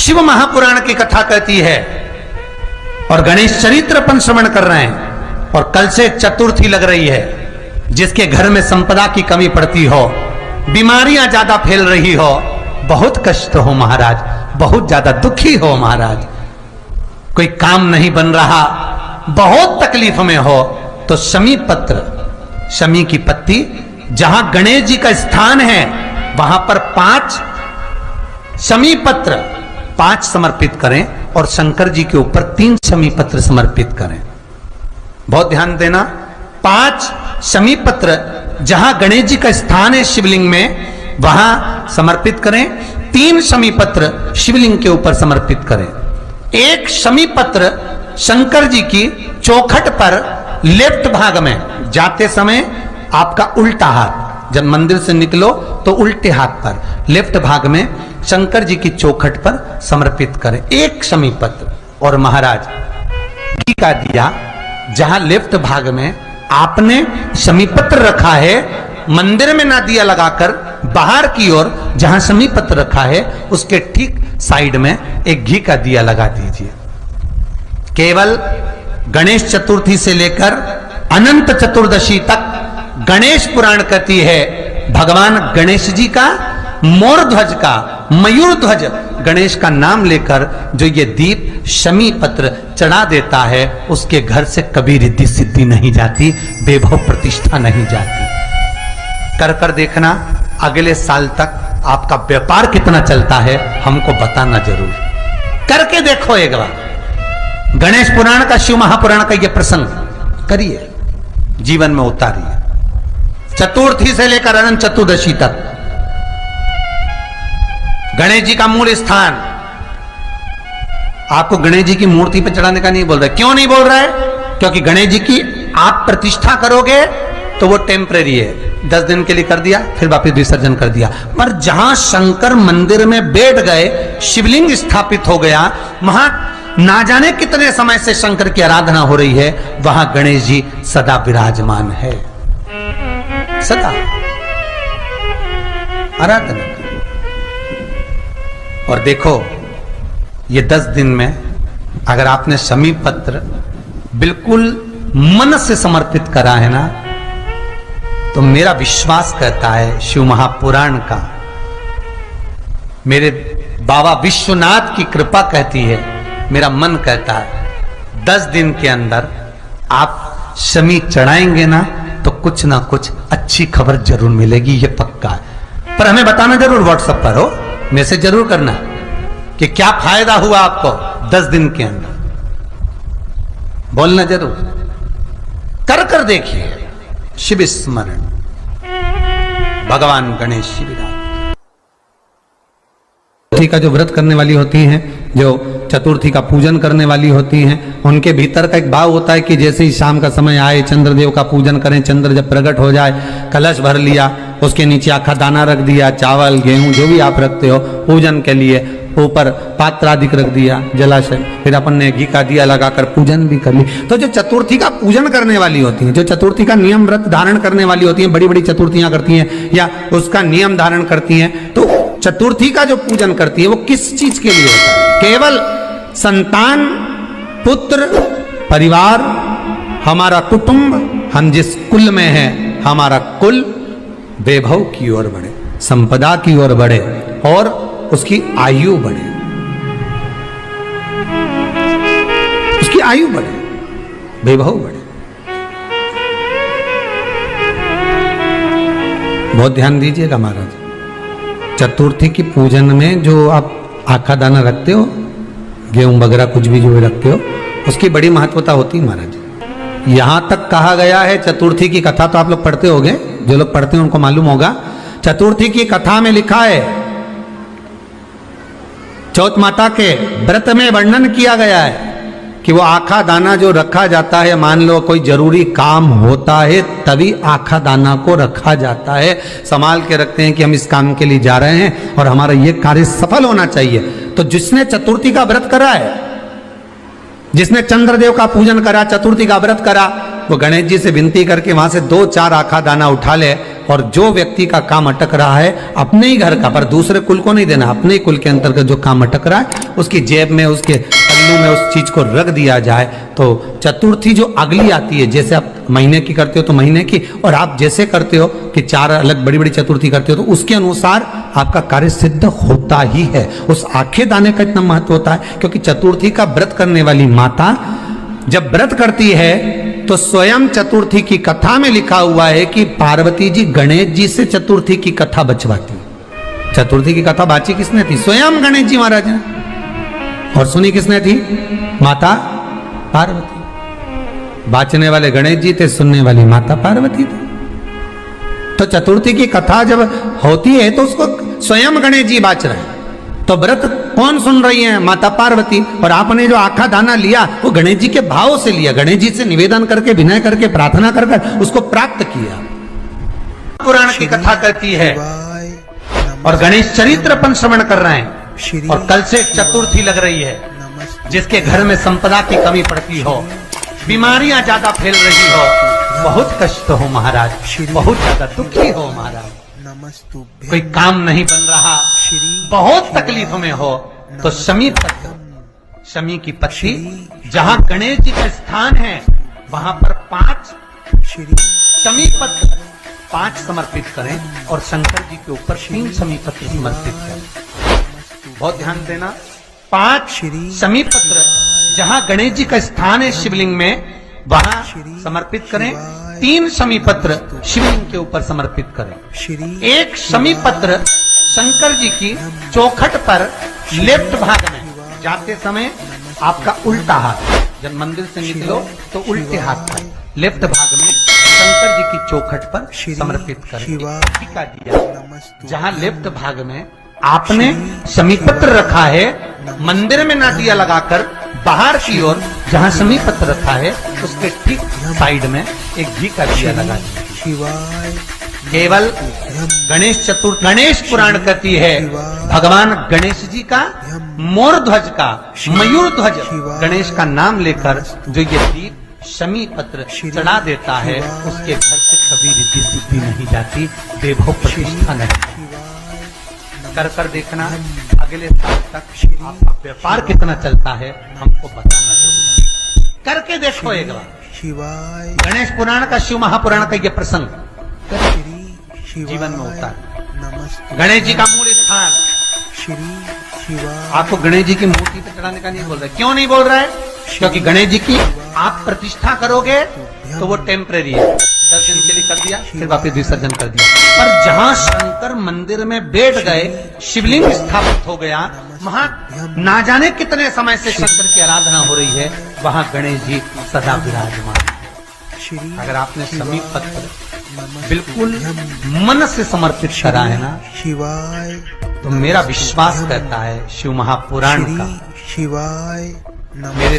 शिव महापुराण की कथा कहती है और गणेश चरित्र अपन श्रवण कर रहे हैं। और कल से चतुर्थी लग रही है। जिसके घर में संपदा की कमी पड़ती हो, बीमारियां ज्यादा फैल रही हो, बहुत कष्ट हो महाराज, बहुत ज्यादा दुखी हो महाराज, कोई काम नहीं बन रहा, बहुत तकलीफ में हो, तो शमी पत्र, शमी की पत्ती, जहां गणेश जी का स्थान है वहां पर 5 शमी पत्र 5 समर्पित करें और शंकर जी के ऊपर 3 शमी पत्र समर्पित करें। बहुत ध्यान देना, 5 शमी पत्र जहां गणेश जी का स्थान है शिवलिंग में वहां समर्पित करें, 3 शमी पत्र शिवलिंग के ऊपर समर्पित करें। 1 शमी पत्र शंकर जी की चौखट पर लेफ्ट भाग में, जाते समय आपका उल्टा हाथ, जब मंदिर से निकलो तो उल्टे हाथ पर लेफ्ट भाग में शंकर जी की चौखट पर समर्पित करें 1 शमी पत्र। और महाराज घी का दिया जहां लेफ्ट भाग में आपने शमी पत्र रखा है, मंदिर में ना दिया लगाकर बाहर की ओर जहां शमी पत्र रखा है उसके ठीक साइड में एक घी का दिया लगा दीजिए। केवल गणेश चतुर्थी से लेकर अनंत चतुर्दशी तक गणेश पुराण कहती है भगवान गणेश जी का, मोर ध्वज का, मयूर ध्वज गणेश का नाम लेकर जो ये दीप शमी पत्र चढ़ा देता है उसके घर से कभी रिद्धि सिद्धि नहीं जाती, वैभव प्रतिष्ठा नहीं जाती। कर कर देखना, अगले साल तक आपका व्यापार कितना चलता है हमको बताना जरूर, करके देखो एक बार। गणेश पुराण का, शिव महापुराण का यह प्रसंग करिए, जीवन में उतारिए। चतुर्थी से लेकर अनंत चतुर्दशी तक गणेश जी का मूल स्थान, आपको गणेश जी की मूर्ति पर चढ़ाने का नहीं बोल रहा है। क्यों नहीं बोल रहा है? क्योंकि गणेश जी की आप प्रतिष्ठा करोगे तो वो टेम्परेरी है, 10 दिन के लिए कर दिया फिर वापस विसर्जन कर दिया। पर जहां शंकर मंदिर में बैठ गए, शिवलिंग स्थापित हो गया, वहां ना जाने कितने समय से शंकर की आराधना हो रही है, वहां गणेश जी सदा विराजमान है, सदा आराधना। और देखो ये 10 दिन में अगर आपने शमी पत्र बिल्कुल मन से समर्पित करा है ना, तो मेरा विश्वास कहता है शिव महापुराण का, मेरे बाबा विश्वनाथ की कृपा कहती है, मेरा मन कहता है 10 दिन के अंदर आप शमी चढ़ाएंगे ना तो कुछ ना कुछ अच्छी खबर जरूर मिलेगी, ये पक्का है। पर हमें बताना जरूर, व्हाट्सएप पर हो, मैसेज जरूर करना कि क्या फायदा हुआ आपको 10 दिन के अंदर, बोलना जरूर, कर कर देखिए। शिव स्मरण, भगवान गणेश शिवराज। चतुर्थी का जो व्रत करने वाली होती हैं, जो चतुर्थी का पूजन करने वाली होती हैं, उनके भीतर का एक भाव होता है कि जैसे ही शाम का समय आए चंद्रदेव का पूजन करें, चंद्र जब प्रकट हो जाए, कलश भर लिया, उसके नीचे आखा दाना रख दिया, चावल गेहूं जो भी आप रखते हो पूजन के लिए, ऊपर पात्र आदि रख दिया जलाशय, फिर अपन ने घी का दिया लगाकर पूजन भी कर ली। तो जो चतुर्थी का पूजन करने वाली होती हैं, जो चतुर्थी का नियम व्रत धारण करने वाली होती हैं, बड़ी बड़ी चतुर्थियां करती हैं या उसका नियम धारण करती हैं, तो चतुर्थी का जो पूजन करती है वो किस चीज के लिए होता है? केवल संतान, पुत्र, परिवार, हमारा कुटुंब, हम जिस कुल में हैं, हमारा कुल वैभव की ओर बढ़े, संपदा की ओर बढ़े और उसकी आयु बढ़े, उसकी आयु बढ़े, वैभव बढ़े। बहुत ध्यान दीजिएगा महाराज, चतुर्थी की पूजन में जो आप आखा दाना रखते हो, गेहूं वगैरह कुछ भी जो रखते हो, उसकी बड़ी महत्वता होती है महाराज। यहां तक कहा गया है, चतुर्थी की कथा तो आप लोग पढ़ते होंगे, जो लोग पढ़ते हैं उनको मालूम होगा, चतुर्थी की कथा में लिखा है, चौथ माता के व्रत में वर्णन किया गया है कि वो आखा दाना जो रखा जाता है, मान लो कोई जरूरी काम होता है तभी आखा दाना को रखा जाता है, संभाल के रखते हैं कि हम इस काम के लिए जा रहे हैं और हमारा ये कार्य सफल होना चाहिए। तो जिसने चतुर्थी का व्रत करा है, जिसने चंद्रदेव का पूजन करा, चतुर्थी का व्रत करा, वो गणेश जी से विनती करके वहां से 2-4 आखा दाना उठा ले और जो व्यक्ति का काम अटक रहा है अपने ही घर का, पर दूसरे कुल को नहीं देना, अपने ही कुल के अंतर्गत जो काम अटक रहा है उसकी जेब में, उसके पल्लू में उस चीज को रख दिया जाए। तो चतुर्थी जो अगली आती है, जैसे आप महीने की करते हो तो महीने की, और आप जैसे करते हो कि 4 अलग बड़ी बड़ी चतुर्थी करते हो तो उसके अनुसार आपका कार्य सिद्ध होता ही है। उस आखे दाने का इतना महत्व होता है क्योंकि चतुर्थी का व्रत करने वाली माता जब व्रत करती है तो स्वयं चतुर्थी की कथा में लिखा हुआ है कि पार्वती जी गणेश जी से चतुर्थी की कथा बचवाती। चतुर्थी की कथा बाची किसने थी? स्वयं गणेश जी महाराज ने। और सुनी किसने थी? माता पार्वती। बाचने वाले गणेश जी थे, सुनने वाली माता पार्वती थी। तो चतुर्थी की कथा जब होती है तो उसको स्वयं गणेश जी बाच रहे हैं, तो व्रत कौन सुन रही है? माता पार्वती। और आपने जो आखा दाना लिया वो गणेश जी के भाव से लिया, गणेश जी से निवेदन करके, विनय करके, प्रार्थना कर उसको प्राप्त किया। पुराण की कथा कहती है और गणेश चरित्र अपन श्रवण कर रहे हैं, और कल से चतुर्थी लग रही है। जिसके घर में संपदा की कमी पड़ती हो, बीमारियां ज्यादा फैल रही हो, बहुत कष्ट हो महाराज, बहुत ज्यादा दुखी हो महाराज, कोई काम नहीं बन रहा, बहुत तकलीफ में हो, तो शमी पत्र, शमी की पत्ती, जहां गणेश जी का स्थान है वहां पर 5 शमी पत्र 5 समर्पित करें और शंकर जी के ऊपर 3 शमी पत्र समर्पित करें। बहुत ध्यान देना, 5 शमी पत्र जहां गणेश जी का स्थान है शिवलिंग में वहां समर्पित करें, 3 शमी पत्र शिवलिंग के ऊपर समर्पित करें। एक शमी पत्र शंकर जी की चौखट पर लेफ्ट भाग में जाते समय आपका उल्टा हाथ, जब मंदिर से निकलो तो उल्टे हाथ पर लेफ्ट भाग में शंकर जी की चौखट पर समर्पित करें। टीका दिया, जहां लेफ्ट भाग में आपने शमी पत्र रखा है, मंदिर में ना दिया लगाकर बाहर की ओर जहां शमी पत्र रखा है उसके ठीक साइड में एक घी का दिया लगा दीजिए। केवल गणेश चतुर्थी, गणेश पुराण कहती है भगवान गणेश जी का मोर ध्वज का, मयूर ध्वज गणेश का नाम लेकर जो ये दीप शमी पत्र चढ़ा देता है उसके घर से कभी रिद्धि सिद्धि नहीं जाती, वैभव प्रतिष्ठा नहीं। कर कर देखना अगले साल तक आपका व्यापार कितना चलता है हमको बताना जरूर, करके देखो एक बार। गणेश पुराण का, शिव महापुराण का ये प्रसंग जीवन में होता है। गणेश जी का मूल स्थान, आपको गणेश जी की मूर्ति पे चढ़ाने का नहीं बोल रहा। क्यों नहीं बोल रहा है? क्योंकि गणेश जी की आप प्रतिष्ठा करोगे तो वो टेम्परेरी है, 10 दिन के लिए कर दिया फिर वापस विसर्जन कर दिया। पर जहां शंकर मंदिर में बैठ गए, शिवलिंग स्थापित हो गया, वहां ना जाने कितने समय से शंकर की आराधना हो रही है, वहां गणेश जी सदा विराजमान। अगर आपने शमी पत्र बिल्कुल मन से समर्पित करा है ना, तो मेरा विश्वास कहता है शिव महापुराण का, मेरे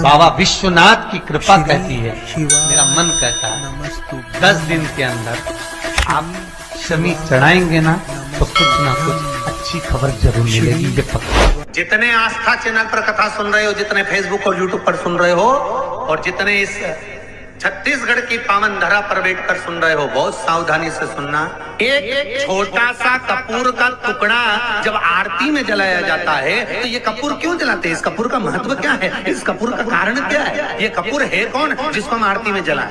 बाबा विश्वनाथ की कृपा कहती है, मेरा मन कहता है 10 दिन के अंदर आप शमी चढ़ाएंगे ना तो कुछ ना कुछ अच्छी खबर जरूर मिलेगी, ये पक्का। जितने आस्था चैनल पर कथा सुन रहे हो, जितने फेसबुक और यूट्यूब पर सुन रहे हो, और जितने इस छत्तीसगढ़ की पावन धरा पर बैठकर सुन रहे हो, बहुत सावधानी से सुनना। एक छोटा सा कपूर का टुकड़ा जब आरती में जलाया जाता है तो ये कपूर क्यों जलाते हैं? इस कपूर का महत्व क्या है? इस कपूर का कारण क्या है? ये कपूर है कौन जिसको हम आरती में जलाएं?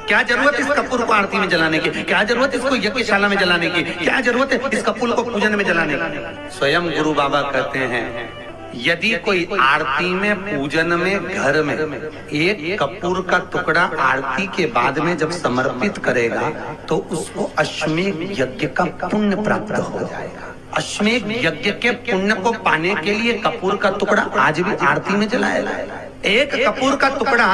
क्या जरूरत इस कपूर को आरती में जलाने की? क्या जरूरत इसको यज्ञशाला में जलाने की? क्या जरूरत है इस कपूर को पूजन में जलाने की? स्वयं गुरु बाबा कहते हैं यदि कोई आरती में, पूजन में, घर में एक कपूर का टुकड़ा आरती के बाद में जब समर्पित करेगा तो उसको अश्वमेध यज्ञ का पुण्य प्राप्त हो जाएगा। अश्वमेध यज्ञ के पुण्य को पाने के लिए कपूर का टुकड़ा आज भी आरती में जलाया जाएगा। एक कपूर का टुकड़ा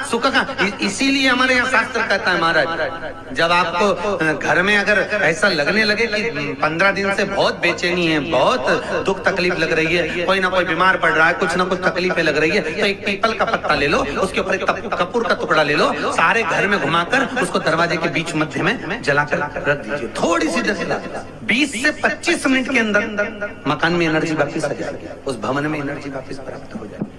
सुख का, इसीलिए हमारे यहाँ शास्त्र कहता है महाराज, जब आपको घर में अगर ऐसा लगने लगे कि 15 दिन से बहुत बेचैनी है, बहुत दुख तकलीफ लग रही है, कोई ना कोई बीमार पड़ रहा है, कुछ ना कुछ तकलीफें लग रही है, तो एक पीपल का पत्ता ले लो, उसके ऊपर एक कपूर का टुकड़ा ले लो, सारे घर में घुमाकर उसको दरवाजे के बीच मध्य में जलाकर रख दीजिए। थोड़ी सी देर 20 से 25 मिनट के अंदर मकान में एनर्जी वापिस आ जाएगी, उस भवन में एनर्जी वापिस प्राप्त हो जाएगी।